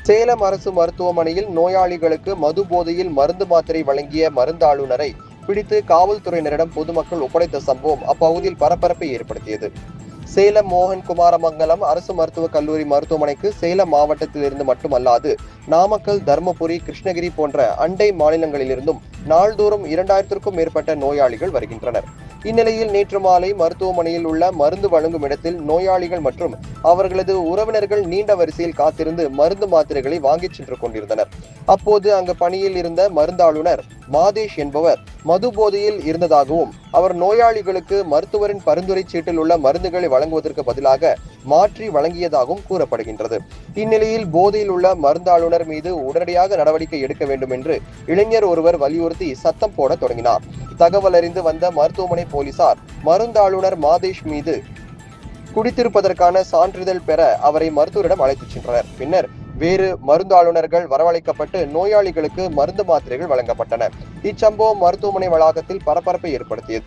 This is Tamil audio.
சேலம் அரசு மருத்துவமனையில் நோயாளிகளுக்கு மது போதையில் மருந்து மாத்திரை வழங்கிய மருந்தாளுநரை பிடித்து காவல்துறையினரிடம் பொதுமக்கள் ஒப்படைத்த சம்பவம் அப்பகுதியில் பரபரப்பை ஏற்படுத்தியது. சேலம் மோகன் குமாரமங்கலம் அரசு மருத்துவக் கல்லூரி மருத்துவமனைக்கு சேலம் மாவட்டத்தில் இருந்து மட்டுமல்லாது நாமக்கல், தர்மபுரி, கிருஷ்ணகிரி போன்ற அண்டை மாநிலங்களிலிருந்தும் நாள்தோறும் 2000க்கும் மேற்பட்ட நோயாளிகள் வருகின்றனர். இந்நிலையில் நேற்று மாலை மருத்துவமனையில் உள்ள மருந்து வழங்கும் இடத்தில் நோயாளிகள் மற்றும் அவர்களது உறவினர்கள் நீண்ட வரிசையில் காத்திருந்து மருந்து மாத்திரைகளை வாங்கிச் சென்று கொண்டிருந்தனர். அப்போது அங்கு பணியில் இருந்த மருந்தாளுநர் மாதேஷ் என்பவர் மது போதையில் இருந்ததாகவும் அவர் நோயாளிகளுக்கு மருத்துவரின் பரிந்துரை சீட்டில் உள்ள மருந்துகளை வழங்குவதற்கு பதிலாக மாற்றி வழங்கியதாகவும் கூறப்படுகின்றது. இந்நிலையில் போதையில் உள்ள மருந்தாளுநர் மீது உடனடியாக நடவடிக்கை எடுக்க வேண்டும் என்று இளைஞர் ஒருவர் வலியுறுத்தி சத்தம் போட தொடங்கினார். தகவல் அறிந்து வந்த மருத்துவமனை போலீசார் மருந்தாளுநர் மாதேஷ் மீது குடித்திருப்பதற்கான சான்றிதழ் பெற அவரை மருத்துவரிடம் அழைத்துச் சென்றனர். பின்னர் வேறு மருந்தாளுநர்கள் வரவழைக்கப்பட்டு நோயாளிகளுக்கு மருந்து மாத்திரைகள் வழங்கப்பட்டன. இச்சம்பவம் மருத்துவமனை வளாகத்தில் பரபரப்பை ஏற்படுத்தியது.